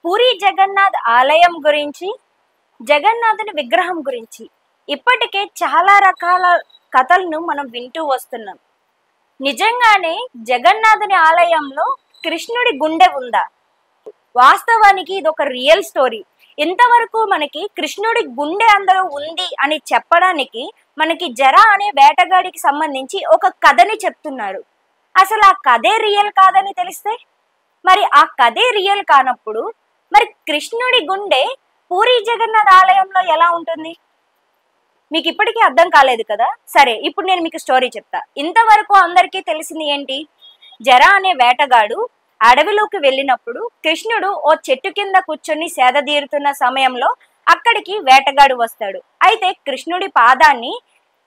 పూరి జగన్నాథ్ ఆలయం గురించి, జగన్నాథుని విగ్రహం గురించి ఇప్పటికే చాలా రకాల కథలను మనం వింటూ వస్తున్నాం. నిజంగానే జగన్నాథుని ఆలయంలో కృష్ణుడి గుండె ఉందా? వాస్తవానికి ఇది ఒక రియల్ స్టోరీ. ఇంతవరకు మనకి కృష్ణుడి గుండె అందులో ఉంది అని చెప్పడానికి మనకి జరా అనే వేటగాడికి సంబంధించి ఒక కథని చెప్తున్నారు. అసలు ఆ కథే రియల్ కాదని తెలిస్తే, మరి ఆ కథే రియల్ కానప్పుడు మరి కృష్ణుడి గుండె పూరి జగన్నాథ్ ఆలయంలో ఎలా ఉంటుంది? మీకు ఇప్పటికీ అర్థం కాలేదు కదా? సరే, ఇప్పుడు నేను మీకు స్టోరీ చెప్తా. ఇంతవరకు అందరికీ తెలిసింది ఏంటి? జరా అనే వేటగాడు అడవిలోకి వెళ్ళినప్పుడు కృష్ణుడు ఓ చెట్టు కింద కూర్చొని సేదతీరుతున్న సమయంలో అక్కడికి వేటగాడు వస్తాడు. అయితే కృష్ణుడి పాదాన్ని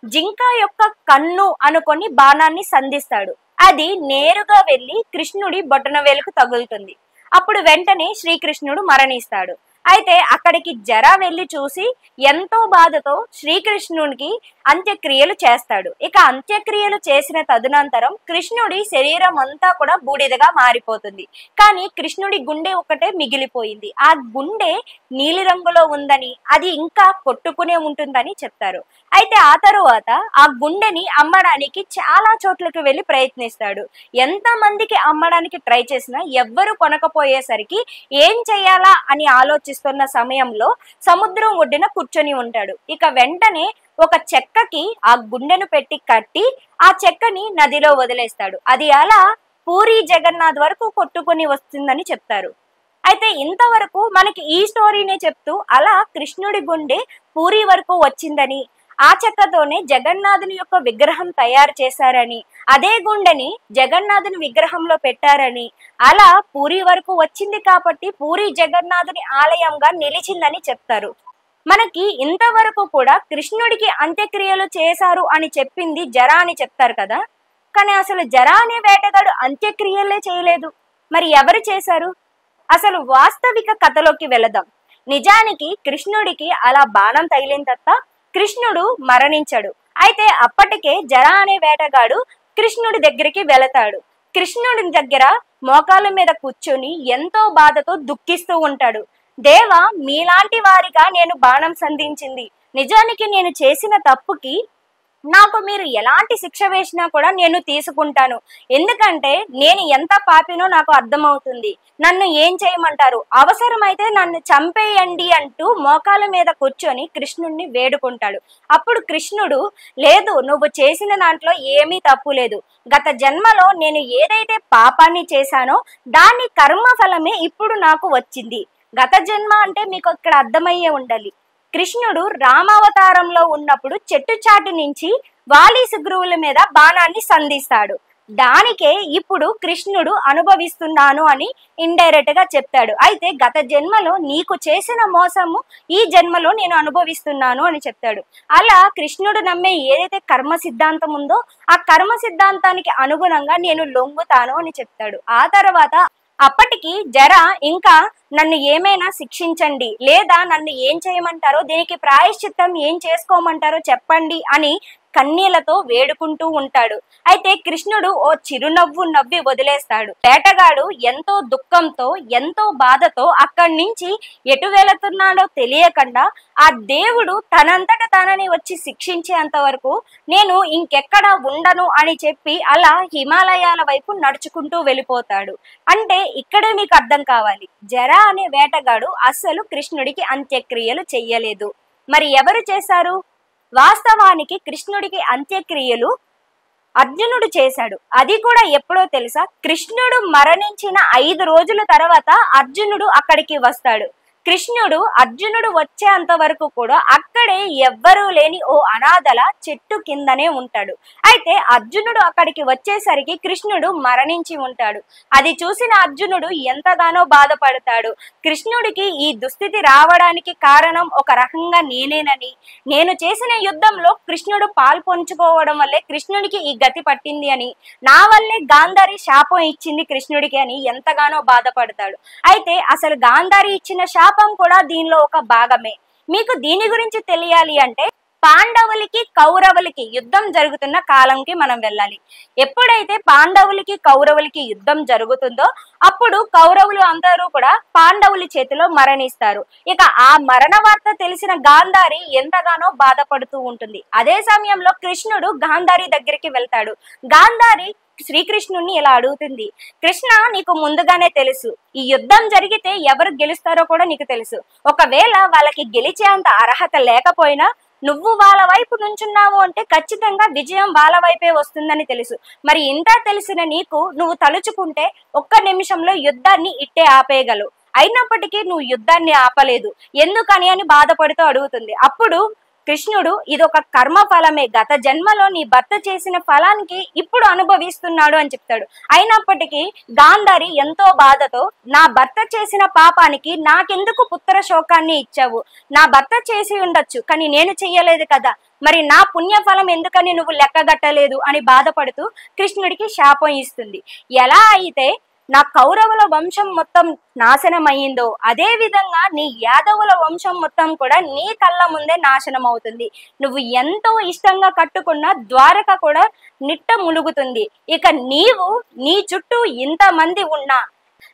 జింక యొక్క కన్ను అనుకొని బాణాన్ని సంధిస్తాడు. అది నేరుగా వెళ్ళి కృష్ణుడి బొటనవేలుకు తగులుతుంది. అప్పుడు వెంటనే శ్రీకృష్ణుడు మరణిస్తాడు. అయితే అక్కడికి జరా వెళ్ళి చూసి ఎంతో బాధతో శ్రీకృష్ణునికి అంత్యక్రియలు చేస్తాడు. ఇక అంత్యక్రియలు చేసిన తదనంతరం కృష్ణుడి శరీరం అంతా కూడా బూడిదగా మారిపోతుంది. కానీ కృష్ణుడి గుండె ఒకటే మిగిలిపోయింది. ఆ గుండె నీలి రంగులో ఉందని, అది ఇంకా కొట్టుకునే ఉంటుందని చెప్తారు. అయితే ఆ తరువాత ఆ గుండెని అమ్మడానికి చాలా చోట్లకి వెళ్ళి ప్రయత్నిస్తాడు. ఎంత మందికి అమ్మడానికి ట్రై చేసినా ఎవ్వరు కొనకపోయేసరికి ఏం చెయ్యాలా అని ఆలోచిస్తున్న సమయంలో సముద్రం ఒడ్డున కూర్చొని ఉంటాడు. ఇక వెంటనే ఒక చెక్కకి ఆ గుండెను పెట్టి కట్టి ఆ చెక్కని నదిలో వదిలేస్తాడు. అది అలా పూరి జగన్నాథ్ వరకు కొట్టుకొని వస్తుందని చెప్తారు. అయితే ఇంతవరకు మనకి ఈ స్టోరీనే చెప్తూ అలా కృష్ణుడి గుండె పూరి వరకు వచ్చిందని, ఆ చెక్కతోనే జగన్నాథుని యొక్క విగ్రహం తయారు చేశారని, అదే గుండెని జగన్నాథుని విగ్రహంలో పెట్టారని, అలా పూరి వరకు వచ్చింది కాబట్టి పూరి జగన్నాథుని ఆలయంగా నిలిచిందని చెప్తారు. మనకి ఇంతవరకు కూడా కృష్ణుడికి అంత్యక్రియలు చేశారు అని చెప్పింది జరా అని చెప్తారు కదా. కానీ అసలు జరా అనే వేటగాడు అంత్యక్రియలే చేయలేదు. మరి ఎవరు చేశారు? అసలు వాస్తవిక కథలోకి వెళదాం. నిజానికి కృష్ణుడికి అలా బాణం తగిలిన తర్వాత కృష్ణుడు మరణించాడు. అయితే అప్పటికే జరా అనే వేటగాడు కృష్ణుడి దగ్గరికి వెళతాడు. కృష్ణుడి దగ్గర మోకాళ్ళ మీద కూర్చొని ఎంతో బాధతో దుఃఖిస్తూ ఉంటాడు. దేవా, మీలాంటి వారిగా నేను బాణం సంధించింది. నిజానికి నేను చేసిన తప్పుకి నాకు మీరు ఎలాంటి శిక్ష వేసినా కూడా నేను తీసుకుంటాను. ఎందుకంటే నేను ఎంత పాపినో నాకు అర్థమవుతుంది. నన్ను ఏం చేయమంటారు? అవసరమైతే నన్ను చంపేయండి అంటూ మోకాల మీద కూర్చొని కృష్ణుడిని వేడుకుంటాడు. అప్పుడు కృష్ణుడు, లేదు, నువ్వు చేసిన దాంట్లో ఏమీ తప్పు లేదు. గత జన్మలో నేను ఏదైతే పాపాన్ని చేశానో దాని కర్మఫలమే ఇప్పుడు నాకు వచ్చింది. గత జన్మ అంటే మీకు ఇక్కడ అర్థమయ్యే ఉండాలి. కృష్ణుడు రామావతారంలో ఉన్నప్పుడు చెట్టు చాటు నుంచి వాలి సుగ్రీవుల మీద బాణాన్ని సంధిస్తాడు. దానికే ఇప్పుడు కృష్ణుడు అనుభవిస్తున్నాను అని ఇండైరెక్ట్ గా చెప్తాడు. అయితే గత జన్మలో నీకు చేసిన మోసము ఈ జన్మలో నేను అనుభవిస్తున్నాను అని చెప్తాడు. అలా కృష్ణుడు నమ్మే ఏదైతే కర్మ సిద్ధాంతం ఉందో ఆ కర్మ సిద్ధాంతానికి అనుగుణంగా నేను లొంగుతాను అని చెప్తాడు. ఆ తర్వాత అప్పటికి జరా ఇంకా నన్ను ఏమైనా శిక్షించండి, లేదా నన్ను ఏం చేయమంటారో, దీనికి ప్రాయశ్చిత్తం ఏం చేసుకోమంటారో చెప్పండి అని కన్నీళ్లతో వేడుకుంటూ ఉంటాడు. అయితే కృష్ణుడు ఓ చిరునవ్వు నవ్వి వదిలేస్తాడు. వేటగాడు ఎంతో దుఃఖంతో ఎంతో బాధతో అక్కడి నుంచి ఎటు వెళుతున్నాడో తెలియకుండా ఆ దేవుడు తనంతట తనని వచ్చి శిక్షించేంత వరకు నేను ఇంకెక్కడ ఉండను అని చెప్పి అలా హిమాలయాల వైపు నడుచుకుంటూ వెళ్ళిపోతాడు. అంటే ఇక్కడే మీకు అర్థం కావాలి, జరా అనే వేటగాడు అస్సలు కృష్ణుడికి అంత్యక్రియలు చెయ్యలేదు. మరి ఎవరు చేశారు? వాస్తవానికి కృష్ణుడికి అంత్యక్రియలు అర్జునుడు చేశాడు. అది కూడా ఎప్పుడో తెలుసా? కృష్ణుడు మరణించిన 5 రోజుల తర్వాత అర్జునుడు అక్కడికి వస్తాడు. కృష్ణుడు అర్జునుడు వచ్చేంత వరకు కూడా అక్కడే ఎవ్వరూ లేని ఓ అనాథల చెట్టు కిందనే ఉంటాడు. అయితే అర్జునుడు అక్కడికి వచ్చేసరికి కృష్ణుడు మరణించి ఉంటాడు. అది చూసిన అర్జునుడు ఎంతగానో బాధపడతాడు. కృష్ణుడికి ఈ దుస్థితి రావడానికి కారణం ఒక రకంగా నేనేనని, నేను చేసిన యుద్ధంలో కృష్ణుడు పాల్పంచుకోవడం వల్లే కృష్ణుడికి ఈ గతి పట్టింది అని, నా వల్లే గాంధారి శాపం ఇచ్చింది కృష్ణుడికి అని ఎంతగానో బాధపడతాడు. అయితే అసలు గాంధారి ఇచ్చిన శాపం కూడా దీనిలో ఒక భాగమే. మీకు దీని గురించి తెలియాలి అంటే పాండవులకి కౌరవులకి యుద్ధం జరుగుతున్న కాలంకి మనం వెళ్ళాలి. ఎప్పుడైతే పాండవులకి కౌరవులకి యుద్ధం జరుగుతుందో అప్పుడు కౌరవులు అందరూ కూడా పాండవుల చేతిలో మరణిస్తారు. ఇక ఆ మరణ వార్త తెలిసిన గాంధారి ఎంతగానో బాధపడుతూ ఉంటుంది. అదే సమయంలో కృష్ణుడు గాంధారి దగ్గరికి వెళ్తాడు. గాంధారి శ్రీకృష్ణుడిని ఇలా అడుగుతుంది, కృష్ణ, నీకు ముందుగానే తెలుసు ఈ యుద్ధం జరిగితే ఎవరు గెలుస్తారో కూడా నీకు తెలుసు. ఒకవేళ వాళ్ళకి గెలిచే అంత అర్హత లేకపోయినా నువ్వు వాళ్ళ వైపు నుంచున్నావు అంటే ఖచ్చితంగా విజయం వాళ్ళ వైపే వస్తుందని తెలుసు. మరి ఇంత తెలిసిన నీకు నువ్వు తలుచుకుంటే ఒక్క నిమిషంలో యుద్ధాన్ని ఇట్టే ఆపేయగలవు. అయినప్పటికీ నువ్వు యుద్ధాన్ని ఆపలేదు, ఎందుకని అని బాధపడుతూ అడుగుతుంది. అప్పుడు కృష్ణుడు, ఇదొక కర్మ ఫలమే, గత జన్మలో నీ భర్త చేసిన ఫలానికి ఇప్పుడు అనుభవిస్తున్నాడు అని చెప్తాడు. అయినప్పటికీ గాంధారి ఎంతో బాధతో, నా భర్త చేసిన పాపానికి నాకెందుకు పుత్ర శోకాన్ని ఇచ్చావు? నా భర్త చేసి ఉండొచ్చు, కానీ నేను చెయ్యలేదు కదా, మరి నా పుణ్యఫలం ఎందుకని నువ్వు లెక్కగట్టలేదు అని బాధపడుతూ కృష్ణుడికి శాపం ఇస్తుంది. ఎలా అయితే నా కౌరవుల వంశం మొత్తం నాశనం అయ్యిందో అదే విధంగా నీ యాదవుల వంశం మొత్తం కూడా నీ కళ్ళ ముందే నాశనం అవుతుంది. నువ్వు ఎంతో ఇష్టంగా కట్టుకున్న ద్వారక కూడా నిట్ట ములుగుతుంది. ఇక నీవు నీ చుట్టూ ఇంతమంది ఉన్నా,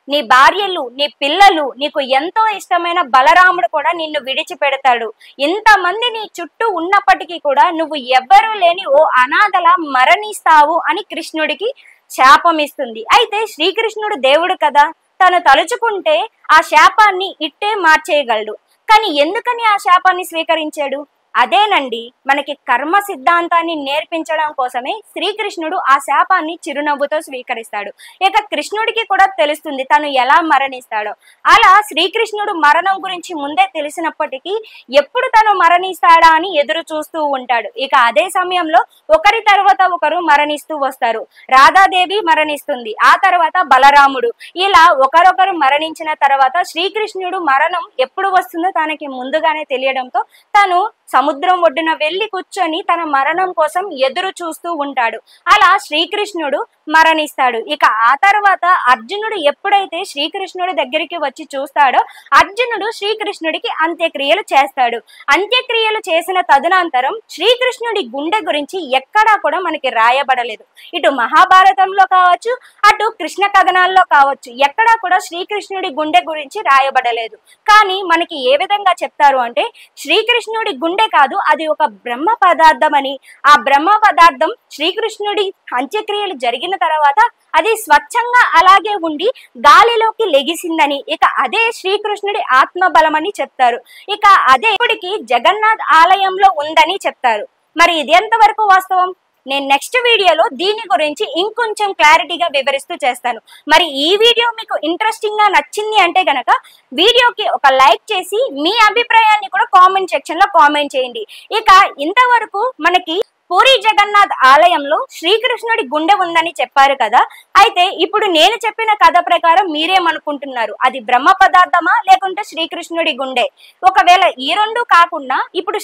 నీ భార్యలు, నీ పిల్లలు, నీకు ఎంతో ఇష్టమైన బలరాముడు కూడా నిన్ను విడిచిపెడతాడు. ఇంతమంది నీ చుట్టూ ఉన్నప్పటికీ కూడా నువ్వు ఎవ్వరూ లేని ఓ అనాథలా మరణిస్తావు అని కృష్ణుడికి శాపం ఇస్తుంది. అయితే శ్రీకృష్ణుడు దేవుడు కదా, తను తలుచుకుంటే ఆ శాపాన్ని ఇట్టే మార్చేయగలడు. కానీ ఎందుకని ఆ శాపాన్ని స్వీకరించాడు? అదేనండి, మనకి కర్మ సిద్ధాంతాన్ని నేర్పించడం కోసమే శ్రీకృష్ణుడు ఆ శాపాన్ని చిరునవ్వుతో స్వీకరిస్తాడు. ఇక కృష్ణుడికి కూడా తెలుస్తుంది తను ఎలా మరణిస్తాడో. అలా శ్రీకృష్ణుడు మరణం గురించి ముందే తెలిసినప్పటికీ ఎప్పుడు తను మరణిస్తాడా అని ఎదురు చూస్తూ ఉంటాడు. ఇక అదే సమయంలో ఒకరి తర్వాత ఒకరు మరణిస్తూ వస్తారు. రాధాదేవి మరణిస్తుంది, ఆ తర్వాత బలరాముడు. ఇలా ఒకరొకరు మరణించిన తర్వాత శ్రీకృష్ణుడు మరణం ఎప్పుడు వస్తుందో తనకి ముందుగానే తెలియడంతో తను సముద్రం ఒడ్డున వెళ్లి కూర్చొని తన మరణం కోసం ఎదురు చూస్తూ ఉంటాడు. అలా శ్రీకృష్ణుడు మరణిస్తాడు. ఇక ఆ తర్వాత అర్జునుడు ఎప్పుడైతే శ్రీకృష్ణుడి దగ్గరికి వచ్చి చూస్తాడో అర్జునుడు శ్రీకృష్ణుడికి అంత్యక్రియలు చేస్తాడు. అంత్యక్రియలు చేసిన తదనంతరం శ్రీకృష్ణుడి గుండె గురించి ఎక్కడా కూడా మనకి రాయబడలేదు. ఇటు మహాభారతంలో కావచ్చు, అటు కృష్ణ కథనాల్లో కావచ్చు, ఎక్కడా కూడా శ్రీకృష్ణుడి గుండె గురించి రాయబడలేదు. కానీ మనకి ఏ విధంగా చెప్తారు అంటే శ్రీకృష్ణుడి గుండె కాదు, అది ఒక బ్రహ్మ పదార్థం అని, ఆ బ్రహ్మ పదార్థం శ్రీకృష్ణుడి అంత్యక్రియలు జరిగిన తర్వాత అది స్వచ్ఛంగా అలాగే ఉండి గాలిలోకి లెగిసిందని, ఇక అదే శ్రీకృష్ణుడి ఆత్మబలం అని చెప్తారు. ఇక అదే ఇప్పటికి జగన్నాథ్ ఆలయంలో ఉందని చెప్తారు. మరి ఇది ఎంతవరకు వాస్తవం? నేను నెక్స్ట్ వీడియోలో దీని గురించి ఇంకొంచెం క్లారిటీగా వివరిస్తూ చేస్తాను. మరి ఈ వీడియో మీకు ఇంట్రెస్టింగ్ గా నచ్చింది అంటే గనక వీడియోకి ఒక లైక్ చేసి మీ అభిప్రాయాన్ని కూడా కామెంట్ సెక్షన్ లో కామెంట్ చేయండి. ఇక ఇంతవరకు మనకి పూరి జగన్నాథ్ ఆలయంలో శ్రీకృష్ణుడి గుండె ఉందని చెప్పారు కదా, అయితే ఇప్పుడు నేను చెప్పిన కథ ప్రకారం మీరేమనుకుంటున్నారు? అది బ్రహ్మ పదార్థమా లేకుంటే శ్రీకృష్ణుడి గుండె? ఒకవేళ ఈ రెండు కాకుండా ఇప్పుడు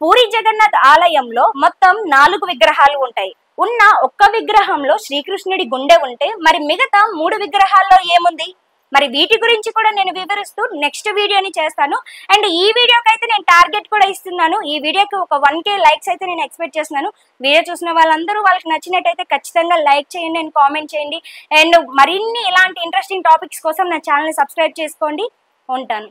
పూరి జగన్నాథ్ ఆలయంలో మొత్తం 4 విగ్రహాలు ఉంటాయి. ఉన్న ఒక్క విగ్రహంలో శ్రీకృష్ణుడి గుండె ఉంటే మరి మిగతా 3 విగ్రహాల్లో ఏముంది? మరి వీటి గురించి కూడా నేను వివరిస్తూ నెక్స్ట్ వీడియోని చేస్తాను. అండ్ ఈ వీడియోకి అయితే నేను టార్గెట్ కూడా ఇస్తున్నాను. ఈ వీడియోకి ఒక 1K లైక్స్ అయితే నేను ఎక్స్పెక్ట్ చేస్తున్నాను. వీడియో చూసిన వాళ్ళందరూ వాళ్ళకి నచ్చినట్టయితే ఖచ్చితంగా లైక్ చేయండి అండ్ కామెంట్ చేయండి. అండ్ మరిన్ని ఇలాంటి ఇంట్రెస్టింగ్ టాపిక్స్ కోసం నా ఛానల్ని సబ్స్క్రైబ్ చేసుకోండి. ఉంటాను.